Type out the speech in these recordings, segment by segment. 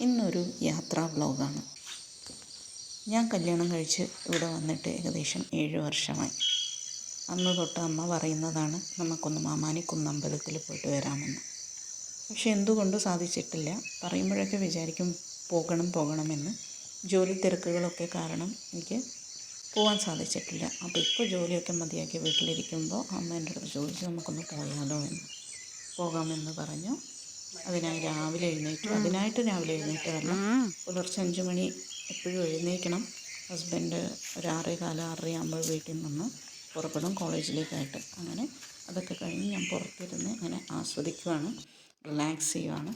ഇന്നൊരു യാത്രാ വ്ലോഗാണ്. ഞാൻ കല്യാണം കഴിച്ച് ഇവിടെ വന്നിട്ട് ഏകദേശം 7 വർഷമായി. അന്ന് തൊട്ട് അമ്മ പറയുന്നതാണ് നമുക്കൊന്ന് മാമാനി കുന്നമ്പലത്തിൽ പോയിട്ട് വരാമെന്ന്. പക്ഷെ എന്തുകൊണ്ട് സാധിച്ചിട്ടില്ല. പറയുമ്പോഴൊക്കെ വിചാരിക്കും പോകണമെന്ന്. ജോലി തിരക്കുകളൊക്കെ കാരണം എനിക്ക് പോകാൻ സാധിച്ചിട്ടില്ല. അപ്പോൾ ഇപ്പോൾ ജോലിയൊക്കെ മതിയാക്കി വീട്ടിലിരിക്കുമ്പോൾ അമ്മ എൻ്റെ അടുത്ത് ചോദിച്ചു നമുക്കൊന്ന് പോയാലോ എന്ന്. പോകാമെന്ന് പറഞ്ഞു. അതിനായിട്ട് രാവിലെ എഴുന്നേറ്റതല്ല. പുലർച്ചെ 5 മണി എപ്പോഴും എഴുന്നേൽക്കണം. ഹസ്ബൻഡ് ഒരു 6:15 6:30 വീട്ടിൽ നിന്ന് പുറപ്പെടും കോളേജിലേക്കായിട്ട്. അങ്ങനെ അതൊക്കെ കഴിഞ്ഞ് ഞാൻ പുറത്തിരുന്ന് അങ്ങനെ ആസ്വദിക്കുവാണ്, റിലാക്സ് ചെയ്യുവാണ്.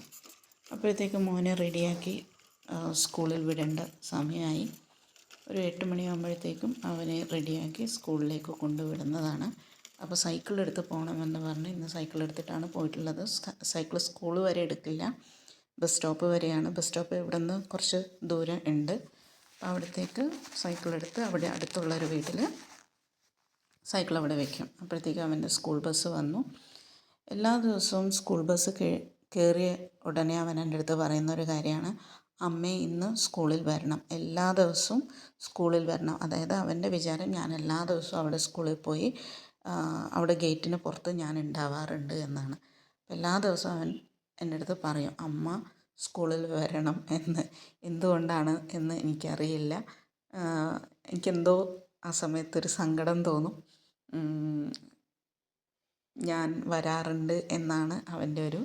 അപ്പോഴത്തേക്ക് മോനെ റെഡിയാക്കി സ്കൂളിൽ വിടേണ്ട സമയമായി. ഒരു 8 മണിയാകുമ്പോഴത്തേക്കും അവനെ റെഡിയാക്കി സ്കൂളിലേക്ക് കൊണ്ടുവിടുന്നതാണ്. അപ്പോൾ സൈക്കിളെടുത്ത് പോകണമെന്ന് പറഞ്ഞ് ഇന്ന് സൈക്കിളെടുത്തിട്ടാണ് പോയിട്ടുള്ളത്. സൈക്കിൾ സ്കൂൾ വരെ എടുക്കില്ല, ബസ് സ്റ്റോപ്പ് വരെയാണ്. ബസ് സ്റ്റോപ്പ് ഇവിടെ നിന്ന് കുറച്ച് ദൂരം ഉണ്ട്. അപ്പോൾ അവിടത്തേക്ക് സൈക്കിളെടുത്ത് അവിടെ അടുത്തുള്ളൊരു വീട്ടിൽ സൈക്കിൾ അവിടെ വയ്ക്കും. അപ്പോഴത്തേക്ക് അവൻ്റെ സ്കൂൾ ബസ് വന്നു. എല്ലാ ദിവസവും സ്കൂൾ ബസ് കയറിയ ഉടനെ അവൻ എൻ്റെ അടുത്ത് പറയുന്നൊരു കാര്യമാണ്, അമ്മേ ഇന്ന് സ്കൂളിൽ വരണം, എല്ലാ ദിവസവും സ്കൂളിൽ വരണം. അതായത് അവൻ്റെ വിചാരം ഞാൻ എല്ലാ ദിവസവും അവിടെ സ്കൂളിൽ പോയി അവിടെ ഗേറ്റിന് പുറത്ത് ഞാൻ ഉണ്ടാവാറുണ്ട് എന്നാണ്. എല്ലാ ദിവസവും അവൻ എൻ്റെ അടുത്ത് പറയും അമ്മ സ്കൂളിൽ വരണം എന്ന്. എന്തുകൊണ്ടാണ് എന്ന് എനിക്കറിയില്ല. എനിക്കെന്തോ ആ സമയത്തൊരു സങ്കടം തോന്നും. ഞാൻ വരാറുണ്ട് എന്നാണ് അവൻ്റെ ഒരു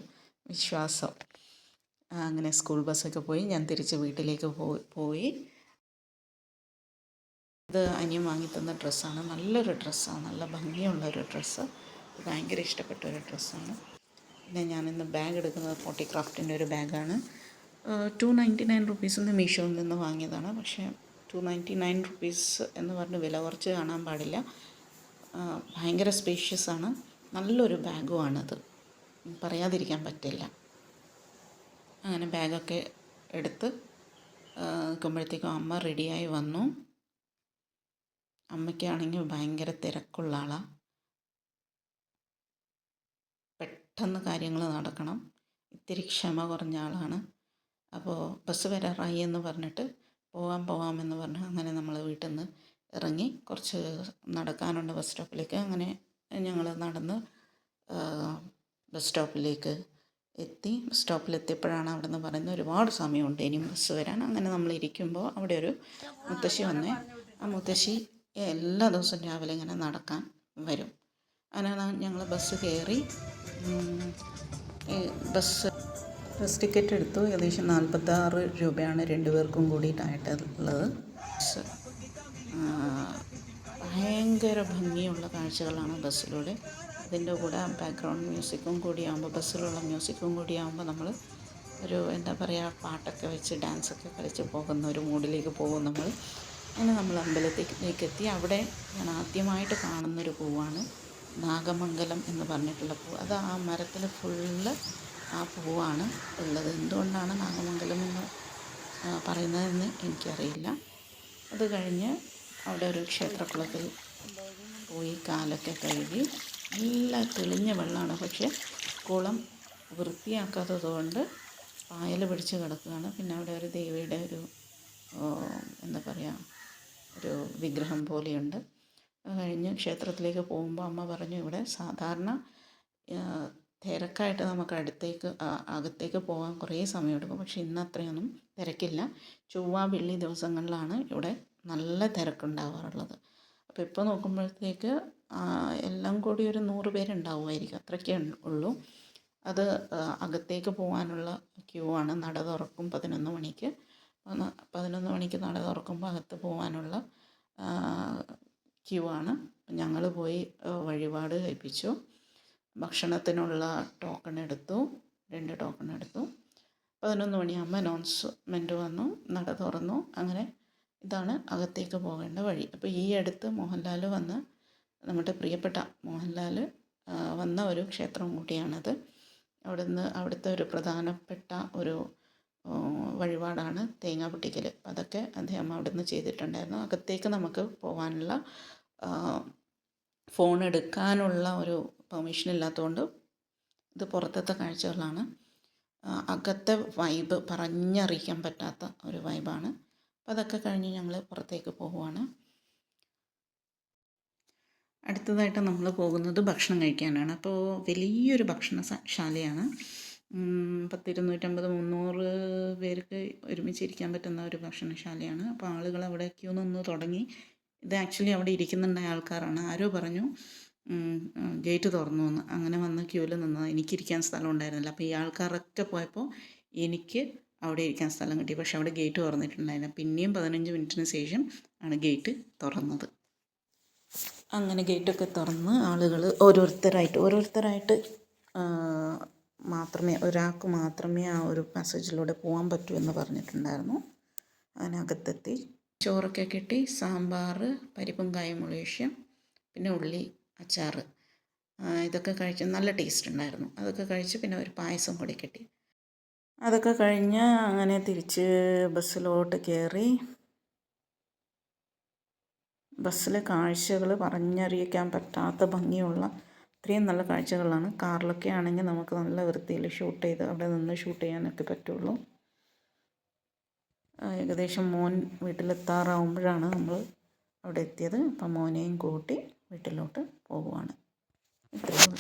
വിശ്വാസം. അങ്ങനെ സ്കൂൾ ബസ്സൊക്കെ പോയി ഞാൻ തിരിച്ച് വീട്ടിലേക്ക് പോയി. ഇത് അനിയൻ വാങ്ങിത്തന്ന ഡ്രസ്സാണ്. നല്ലൊരു ഡ്രസ്സാണ്, നല്ല ഭംഗിയുള്ളൊരു ഡ്രസ്സ്. ഭയങ്കര ഇഷ്ടപ്പെട്ട ഒരു ഡ്രസ്സാണ്. പിന്നെ ഞാനിന്ന് ബാഗ് എടുക്കുന്നത് ഫോർട്ടിക്രാഫ്റ്റിൻ്റെ ഒരു ബാഗാണ്. 299 റുപ്പീസിന് മീഷോയിൽ നിന്ന് വാങ്ങിയതാണ്. പക്ഷേ 299 റുപ്പീസ് എന്ന് പറഞ്ഞ് വില കുറച്ച് കാണാൻ പാടില്ല. ഭയങ്കര സ്പേഷ്യസ് ആണ്, നല്ലൊരു ബാഗുമാണത്, പറയാതിരിക്കാൻ പറ്റില്ല. അങ്ങനെ ബാഗൊക്കെ എടുത്ത് നിൽക്കുമ്പോഴത്തേക്കും അമ്മ റെഡിയായി വന്നു. അമ്മയ്ക്കാണെങ്കിൽ ഭയങ്കര തിരക്കുള്ള ആളാണ്. പെട്ടെന്ന് കാര്യങ്ങൾ നടക്കണം, ഇത്തിരി ക്ഷമ കുറഞ്ഞ ആളാണ്. അപ്പോൾ ബസ് വരാറായി എന്ന് പറഞ്ഞിട്ട് പോകാമെന്ന് പറഞ്ഞു. അങ്ങനെ നമ്മൾ വീട്ടിൽ നിന്ന് ഇറങ്ങി കുറച്ച് നടക്കാനുണ്ട് ബസ് സ്റ്റോപ്പിലേക്ക്. അങ്ങനെ ഞങ്ങൾ നടന്ന് ബസ് സ്റ്റോപ്പിലേക്ക് എത്തി. ബസ് സ്റ്റോപ്പിലെത്തിയപ്പോഴാണ് അവിടെ നിന്ന് പറയുന്നത് ഒരുപാട് സമയമുണ്ട് ഇനിയും ബസ് വരാൻ. അങ്ങനെ നമ്മൾ ഇരിക്കുമ്പോൾ അവിടെ ഒരു മുത്തശ്ശി വന്നേ. ആ മുത്തശ്ശി എല്ലാ ദിവസവും രാവിലെ ഇങ്ങനെ നടക്കാൻ വരും. അങ്ങനെ ഞങ്ങൾ ബസ് കയറി. ബസ് ടിക്കറ്റ് എടുത്തു. ഏകദേശം 46 രൂപയാണ് 2 പേർക്കും കൂടിയിട്ടായിട്ടുള്ളത്. ഭയങ്കര ഭംഗിയുള്ള കാഴ്ചകളാണ് ബസ്സിലൂടെ. അതിൻ്റെ കൂടെ ബാക്ക്ഗ്രൗണ്ട് മ്യൂസിക്കും കൂടിയാകുമ്പോൾ, ബസ്സിലുള്ള മ്യൂസിക്കും കൂടിയാകുമ്പോൾ നമ്മൾ ഒരു എന്താ പറയുക, പാട്ടൊക്കെ വെച്ച് ഡാൻസൊക്കെ കളിച്ച് പോകുന്ന ഒരു മൂഡിലേക്ക് പോകും നമ്മൾ. അങ്ങനെ നമ്മൾ അമ്പലത്തിലേക്ക് എത്തി. അവിടെ ഞാൻ ആദ്യമായിട്ട് കാണുന്നൊരു പൂവാണ് നാഗമംഗലം എന്ന് പറഞ്ഞിട്ടുള്ള പൂ. അത് ആ മരത്തിൽ ഫുള്ള് ആ പൂവാണ് ഉള്ളത്. എന്തുകൊണ്ടാണ് നാഗമംഗലം എന്ന് പറയുന്നതെന്ന് എനിക്കറിയില്ല. അത് കഴിഞ്ഞ് അവിടെ ഒരു ക്ഷേത്രക്കുളത്തിൽ പോയി കാലൊക്കെ കഴുകി. നല്ല തെളിഞ്ഞ വെള്ളമാണ്, പക്ഷേ കുളം വൃത്തിയാക്കാത്തതുകൊണ്ട് പായൽ പിടിച്ച് കിടക്കുകയാണ്. പിന്നെ അവിടെ ഒരു ദേവിയുടെ ഒരു എന്താ പറയുക, ഒരു വിഗ്രഹം പോലെയുണ്ട്. അത് കഴിഞ്ഞ് ക്ഷേത്രത്തിലേക്ക് പോകുമ്പോൾ അമ്മ പറഞ്ഞു ഇവിടെ സാധാരണ തിരക്കായിട്ട് നമുക്ക് അകത്തേക്ക് പോകാൻ കുറേ സമയമെടുക്കും. പക്ഷേ ഇന്ന് അത്രയൊന്നും തിരക്കില്ല. ചൊവ്വ വെള്ളി ദിവസങ്ങളിലാണ് ഇവിടെ നല്ല തിരക്കുണ്ടാവാറുള്ളത്. അപ്പോൾ ഇപ്പോൾ നോക്കുമ്പോഴത്തേക്ക് എല്ലാം കൂടി ഒരു 100 പേരുണ്ടാവുമായിരിക്കും, അത്രയ്ക്കേ ഉള്ളൂ. അത് അകത്തേക്ക് പോകാനുള്ള ക്യൂ ആണ്. നട തുറക്കും 11 മണിക്ക്. 11 മണിക്ക് നട തുറക്കുമ്പോൾ അകത്ത് പോകാനുള്ള ക്യൂ ആണ്. ഞങ്ങൾ പോയി വഴിപാട് കഴിപ്പിച്ചു. ഭക്ഷണത്തിനുള്ള ടോക്കൺ എടുത്തു, 2 ടോക്കൺ എടുത്തു. 11 മണിയാകുമ്പോൾ അനൗൺസ്മെൻറ്റ് വന്നു, നട തുറന്നു. അങ്ങനെ ഇതാണ് അകത്തേക്ക് പോകേണ്ട വഴി. അപ്പോൾ ഈ അടുത്ത് മോഹൻലാൽ വന്ന്, നമ്മുടെ പ്രിയപ്പെട്ട മോഹൻലാൽ വന്ന ഒരു ക്ഷേത്രം കൂടിയാണത്. അവിടുത്തെ ഒരു പ്രധാനപ്പെട്ട ഒരു വഴിപാടാണ് തേങ്ങ പൊട്ടിക്കൽ. അതൊക്കെ അദ്ദേഹം അവിടുന്ന് ചെയ്തിട്ടുണ്ടായിരുന്നു. അകത്തേക്ക് നമുക്ക് പോകാനുള്ള ഫോൺ എടുക്കാനുള്ള ഒരു പെർമിഷൻ ഇല്ലാത്തതുകൊണ്ട് ഇത് പുറത്തത്തെ കാഴ്ചകളാണ്. അകത്തെ വൈബ് പറഞ്ഞറിയിക്കാൻ പറ്റാത്ത ഒരു വൈബാണ്. അപ്പോൾ അതൊക്കെ കഴിഞ്ഞ് ഞങ്ങൾ പുറത്തേക്ക് പോവുകയാണ്. അടുത്തതായിട്ട് നമ്മൾ പോകുന്നത് ഭക്ഷണം കഴിക്കാനാണ്. അപ്പോൾ വലിയൊരു ഭക്ഷണശാലയാണ്. 250-300 പേർക്ക് ഒരുമിച്ചിരിക്കാൻ പറ്റുന്ന ഒരു ഭക്ഷണശാലയാണ്. അപ്പോൾ ആളുകൾ അവിടെ ക്യൂ നിന്ന് തുടങ്ങി. ഇത് ആക്ച്വലി അവിടെ ഇരിക്കുന്നുണ്ടായ ആൾക്കാരാണ്. ആരോ പറഞ്ഞു ഗേറ്റ് തുറന്നു എന്ന്. അങ്ങനെ വന്ന് ക്യൂവിൽ നിന്നത്. എനിക്കിരിക്കാൻ സ്ഥലം ഉണ്ടായിരുന്നില്ല. അപ്പോൾ ഈ ആൾക്കാരൊക്കെ പോയപ്പോൾ എനിക്ക് അവിടെ ഇരിക്കാൻ സ്ഥലം കിട്ടി. പക്ഷേ അവിടെ ഗേറ്റ് തുറന്നിട്ടുണ്ടായില്ല. പിന്നെയും 15 മിനിറ്റിന് ശേഷം ആണ് ഗേറ്റ് തുറന്നത്. അങ്ങനെ ഗേറ്റൊക്കെ തുറന്ന് ആളുകൾ ഓരോരുത്തരായിട്ട് ഒരാൾക്ക് മാത്രമേ ആ ഒരു പാസേജിലൂടെ പോകാൻ പറ്റൂ എന്ന് പറഞ്ഞിട്ടുണ്ടായിരുന്നു. അതിനകത്തെത്തി ചോറൊക്കെ കിട്ടി. സാമ്പാർ, പരിപ്പും കായും മുളേഷ്യം, പിന്നെ ഉള്ളി അച്ചാർ, ഇതൊക്കെ കഴിച്ച് നല്ല ടേസ്റ്റ് ഉണ്ടായിരുന്നു. അതൊക്കെ കഴിച്ച് പിന്നെ ഒരു പായസം കൂടി കിട്ടി. അതൊക്കെ കഴിഞ്ഞ് അങ്ങനെ തിരിച്ച് ബസ്സിലോട്ട് കയറി. ബസ്സിലെ കാഴ്ചകൾ പറഞ്ഞറിയിക്കാൻ പറ്റാത്ത ഭംഗിയുള്ള അത്രയും നല്ല കാഴ്ചകളാണ്. കാറിലൊക്കെ ആണെങ്കിൽ നമുക്ക് നല്ല വൃത്തിയിൽ ഷൂട്ട് ചെയ്ത് അവിടെ നിന്ന് ഷൂട്ട് ചെയ്യാനൊക്കെ പറ്റുള്ളൂ. ഏകദേശം മോൻ വീട്ടിലെത്താറാവുമ്പോഴാണ് നമ്മൾ അവിടെ എത്തിയത്. അപ്പം മോനെയും കൂട്ടി വീട്ടിലോട്ട് പോകുവാണ്. ഇത്രയേ ഉള്ളൂ.